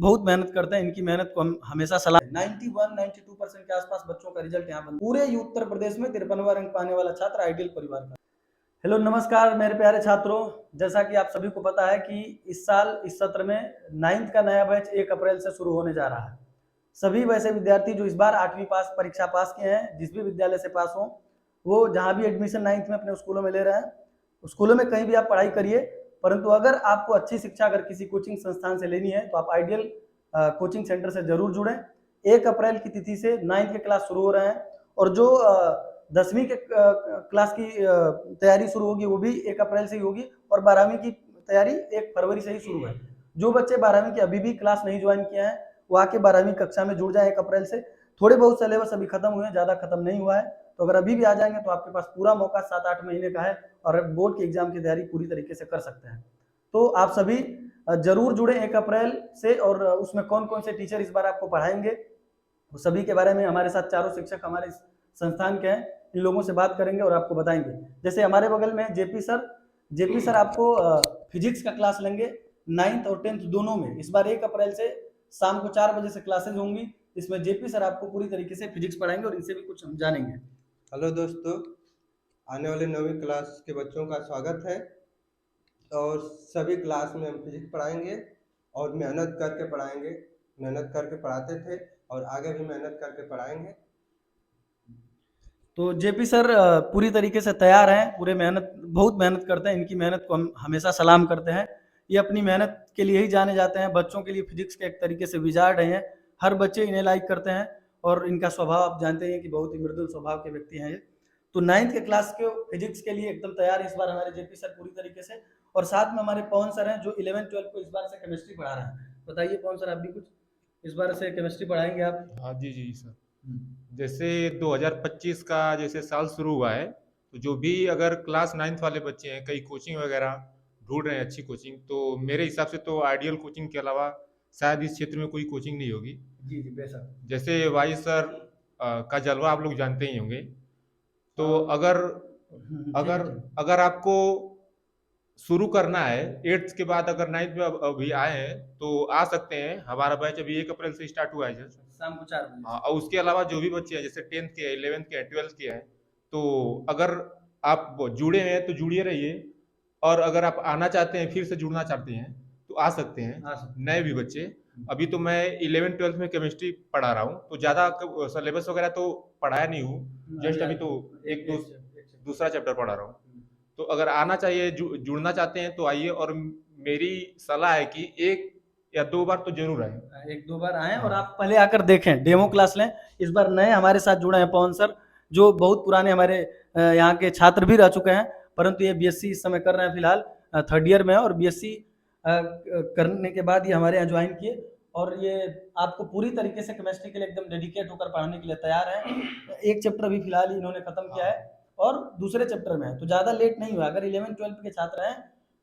बहुत मेहनत करते हैं, इनकी मेहनत को हम हमेशा सलाह 91-92% के आसपास बच्चों का रिजल्ट यहाँ पूरे उत्तर प्रदेश में 53वां रैंक पाने वाला छात्र आइडियल परिवार का। हेलो नमस्कार मेरे प्यारे छात्रों, जैसा कि आप सभी को पता है कि इस साल इस सत्र में 9th का नया बैच 1 अप्रैल से शुरू होने जा रहा है। सभी वैसे विद्यार्थी जो इस बार 8वीं परीक्षा पास किए हैं, जिस भी विद्यालय से पास हो, वो जहाँ भी एडमिशन 9th में अपने स्कूलों में ले रहे हैं, स्कूलों में कहीं भी आप पढ़ाई करिए, परंतु अगर आपको अच्छी शिक्षा अगर किसी कोचिंग संस्थान से लेनी है तो आप आइडियल कोचिंग सेंटर से जरूर जुड़ें। 1 अप्रैल की तिथि से 9th के क्लास शुरू हो रहे हैं और जो 10वीं के क्लास की तैयारी शुरू होगी वो भी 1 अप्रैल से ही होगी और 12वीं की तैयारी 1 फरवरी से ही शुरू है। जो बच्चे 12वीं की अभी भी क्लास नहीं ज्वाइन किए हैं वो आके 12वीं कक्षा में जुड़ जाए 1 अप्रैल से। थोड़े बहुत सिलेबस अभी खत्म हुए हैं, ज़्यादा खत्म नहीं हुआ है, तो अगर अभी भी आ जाएंगे तो आपके पास पूरा मौका 7-8 महीने का है और बोर्ड के एग्जाम की तैयारी पूरी तरीके से कर सकते हैं। तो आप सभी जरूर जुड़े 1 अप्रैल से, और उसमें कौन कौन से टीचर इस बार आपको पढ़ाएंगे वो सभी के बारे में हमारे साथ चारों शिक्षक हमारे संस्थान के हैं, इन लोगों से बात करेंगे और आपको बताएंगे। जैसे हमारे बगल में जेपी सर आपको फिजिक्स का क्लास लेंगे 9th और 10th दोनों में। इस बार 1 अप्रैल से शाम को 4 बजे से क्लासेज होंगी, इसमें जेपी सर आपको पूरी तरीके से फिजिक्स पढ़ाएंगे और इनसे भी कुछ हम जानेंगे। हेलो दोस्तों, आने वाले 9वीं क्लास के बच्चों का स्वागत है और सभी क्लास में हम फिजिक्स पढ़ाएंगे और मेहनत करके पढ़ाएंगे। मेहनत करके पढ़ाते थे और आगे भी मेहनत करके पढ़ाएंगे। तो जेपी सर पूरी तरीके से तैयार हैं, बहुत मेहनत करते हैं, इनकी मेहनत को हम हमेशा सलाम करते हैं। ये अपनी मेहनत के लिए ही जाने जाते हैं, बच्चों के लिए फिजिक्स के एक तरीके से विजार्ड हैं। हर बच्चे इन्हें लाइक करते हैं और इनका स्वभाव आप जानते हैं कि बहुत ही मृदुल स्वभाव के व्यक्ति हैं ये। तो 9th के क्लास के फिजिक्स के लिए एकदम तैयार है इस बार हमारे जेपी सर पूरी तरीके से। और साथ में हमारे पवन सर हैं जो 11th-12th को इस बार से केमिस्ट्री पढ़ा रहे हैं। बताइए पवन सर, आप भी कुछ इस बार से केमिस्ट्री पढ़ाएंगे आप? हाँ जी जी सर। जैसे 2025 का जैसे साल शुरू हुआ है, तो जो भी अगर क्लास 9th वाले बच्चे हैं, कई कोचिंग वगैरह ढूंढ रहे हैं अच्छी कोचिंग, तो मेरे हिसाब से तो आइडियल कोचिंग के अलावा शायद इस क्षेत्र में कोई कोचिंग नहीं होगी। जी जी बेशक। जैसे वाई सर का जलवा आप लोग जानते ही होंगे। तो अगर अगर अगर आपको शुरू करना है 8th के बाद, अगर 9th में अभी आए हैं तो आ सकते हैं। हमारा बैच अभी 1 अप्रैल से स्टार्ट हुआ है शाम को 4 बजे। हाँ, और उसके अलावा जो भी बच्चे हैं जैसे 10th के, 11th के, 12th के हैं, तो अगर आप जुड़े हैं तो जुड़िए रहिए, और अगर आप आना चाहते हैं, फिर से जुड़ना चाहते हैं तो आ सकते हैं। नए भी बच्चे, अभी तो मैं 11th-12th में केमिस्ट्री पढ़ा रहा हूँ, तो ज़्यादा सिलेबस वगैरह तो पढ़ाया नहीं हूँ, जस्ट अभी तो दूसरा चैप्टर पढ़ा रहा हूँ। तो अगर आना चाहिए, जुड़ना चाहते हैं तो आइए, और मेरी सलाह है कि 1 या 2 बार तो जरूर आए, 1-2 बार आए और आप पहले आकर देखें, डेमो क्लास लें। इस बार नए हमारे साथ जुड़े हैं पवन सर, जो बहुत पुराने हमारे यहाँ के छात्र भी रह चुके हैं, परंतु ये बीएससी इस समय कर रहे हैं, फिलहाल 3rd ईयर में है और बीएससी करने के बाद ये हमारे यहाँ ज्वाइन किए और ये आपको पूरी तरीके से केमिस्ट्री के लिए एकदम डेडिकेट होकर पढ़ाने के लिए तैयार है। एक चैप्टर अभी फिलहाल इन्होंने खत्म किया है और दूसरे चैप्टर में है, तो ज़्यादा लेट नहीं हुआ। अगर 11th-12th के छात्र हैं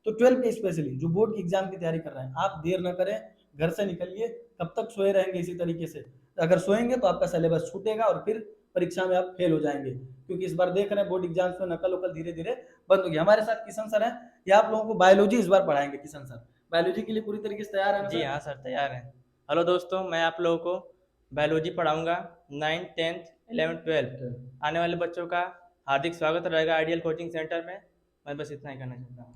तो 12th के स्पेशली जो बोर्ड की एग्जाम की तैयारी कर रहे हैं, आप देर न करें, घर से निकलिए। कब तक सोए रहेंगे इसी तरीके से? अगर सोएंगे तो आपका सिलेबस छूटेगा और फिर परीक्षा में आप फेल हो जाएंगे, क्योंकि इस बार देख रहे हैं बोर्ड एग्जाम्स में नकल वकल धीरे धीरे बंद होगी। हमारे साथ किशन सर हैं, ये आप लोगों को बायोलॉजी इस बार पढ़ाएंगे। किशन सर बायोलॉजी के लिए पूरी तरीके से तैयार है? जी हाँ सर, तैयार हैं। हेलो दोस्तों, मैं आप लोगों को बायोलॉजी पढ़ाऊंगा 9th, 10th, 11th, 12th आने वाले बच्चों का हार्दिक स्वागत रहेगा आइडियल कोचिंग सेंटर में। मैं बस इतना ही कहना चाहता हूँ।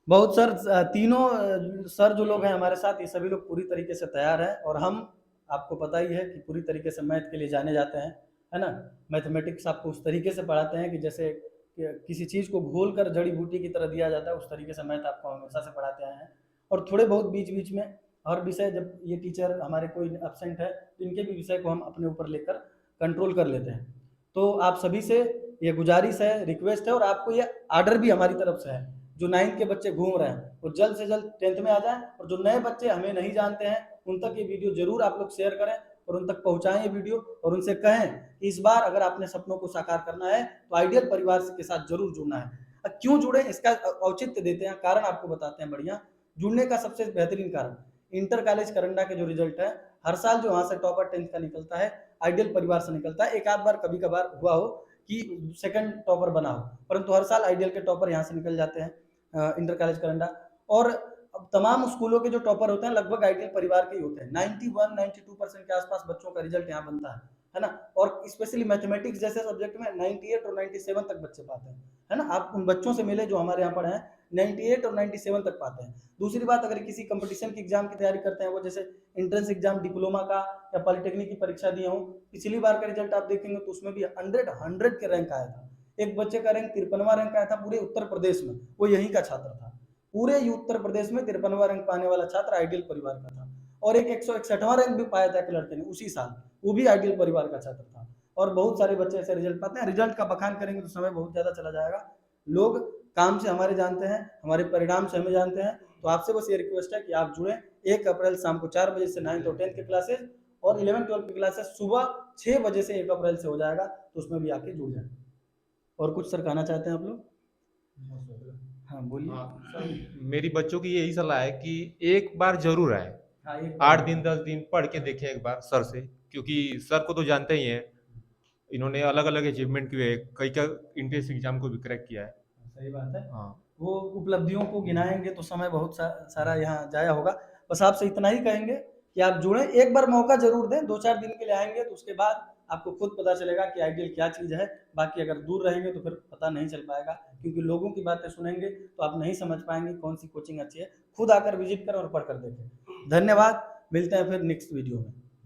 बहुत सर, तीनों सर जो लोग हैं हमारे साथ, ये सभी लोग पूरी तरीके से तैयार हैं और हम, आपको पता ही है कि पूरी तरीके से मैथ के लिए जाने जाते हैं, है ना। मैथमेटिक्स आपको उस तरीके से पढ़ाते हैं कि जैसे किसी चीज़ को घोल कर जड़ी बूटी की तरह दिया जाता है, उस तरीके से मैथ आपको हमेशा से पढ़ाते आए हैं। और थोड़े बहुत बीच बीच में हर विषय, जब ये टीचर हमारे कोई एब्सेंट है तो इनके भी विषय को हम अपने ऊपर लेकर कंट्रोल कर लेते हैं। तो आप सभी से ये गुजारिश है, रिक्वेस्ट है, और आपको ये आर्डर भी हमारी तरफ से है। जो 9th के बच्चे घूम रहे हैं वो जल्द से जल्द 10th में आ जाएं, और जो नए बच्चे हमें नहीं जानते हैं उन तक ये वीडियो जरूर आप लोग शेयर करें और उन तक पहुंचाएं ये वीडियो, और उनसे कहें कि इस बार अगर आपने सपनों को साकार करना है तो आइडियल परिवार के साथ जरूर जुड़ना है। क्यों जुड़े इसका औचित्य देते हैं, कारण आपको बताते हैं। बढ़िया जुड़ने का सबसे बेहतरीन कारण, इंटर कॉलेज करंडा के जो रिजल्ट है, हर साल जो वहाँ से टॉपर 10th का निकलता है आइडियल परिवार से निकलता है। एक आध बार कभी कभार हुआ हो कि सेकंड टॉपर बना हो, परंतु हर साल आइडियल के टॉपर यहाँ से निकल जाते हैं इंटर कॉलेज करंडा। और अब तमाम स्कूलों के जो टॉपर होते हैं लगभग आइडियल परिवार के ही होते हैं। 91-92% के आसपास बच्चों का रिजल्ट यहाँ बनता है ना। और स्पेशली मैथमेटिक्स जैसे सब्जेक्ट में 98 और 97 तक बच्चे पाते हैं, है ना। आप उन बच्चों से मिले जो हमारे यहाँ पढ़े हैं, 98 और 97 तक पाते हैं। दूसरी बात, अगर किसी कंपटीशन की एग्जाम की तैयारी करते हैं, वो जैसे एंट्रेंस एग्जाम डिप्लोमा का या पॉलिटेक्निक की परीक्षा दिए हों, पिछली बार का रिजल्ट आप देखेंगे तो उसमें भी 100 के रैंक आया था। एक बच्चे का रैंक 53वां रैंक आया था पूरे उत्तर प्रदेश में, वो यहीं का छात्र था। पूरे उत्तर प्रदेश में 53वां रैंक पाने वाला छात्र आइडियल परिवार का था। और एक 161वां रैंक भी पाया था एक लड़के ने उसी साल, वो भी आइडियल परिवार का छात्र था। और बहुत सारे बच्चे ऐसे रिजल्ट पाते हैं। रिजल्ट का बखान करेंगे तो समय बहुत ज्यादा चला जाएगा। लोग काम से हमारे जानते हैं, हमारे परिणाम से हमें जानते हैं। तो आपसे बस ये रिक्वेस्ट है कि आप जुड़ें। 1 अप्रैल शाम को 4 बजे से 9th और 10th के क्लासेस, और 11th-12th की क्लासेस सुबह 6 बजे से 1 अप्रैल से हो जाएगा, तो उसमें भी आके जुड़ जाए। और कुछ सर कहना चाहते हैं आप लोग? हाँ बोलिए। हाँ, मेरी बच्चों की यही सलाह है कि एक बार जरूर आए, हाँ, 8 दिन 10 दिन पढ़ के देखें एक बार सर से, क्योंकि सर को तो जानते ही हैं, इन्होंने अलग अलग अचीवमेंट किए, कई का इंट्रेंस एग्जाम को भी क्रैक किया है। सही बात है। हाँ, वो उपलब्धियों को गिनाएंगे तो समय बहुत सारा यहाँ जाया होगा। बस आपसे इतना ही कहेंगे कि आप जुड़ें, एक बार मौका जरूर दें। 2-4 दिन के लिए आएंगे तो उसके बाद आपको खुद पता चलेगा कि आइडियल क्या चीज़ है। बाकी अगर दूर रहेंगे तो फिर पता नहीं चल पाएगा, क्योंकि लोगों की बातें सुनेंगे तो आप नहीं समझ पाएंगे कौन सी कोचिंग अच्छी है। खुद आकर विजिट करें और पढ़ कर देखें। धन्यवाद, मिलते हैं फिर नेक्स्ट वीडियो में।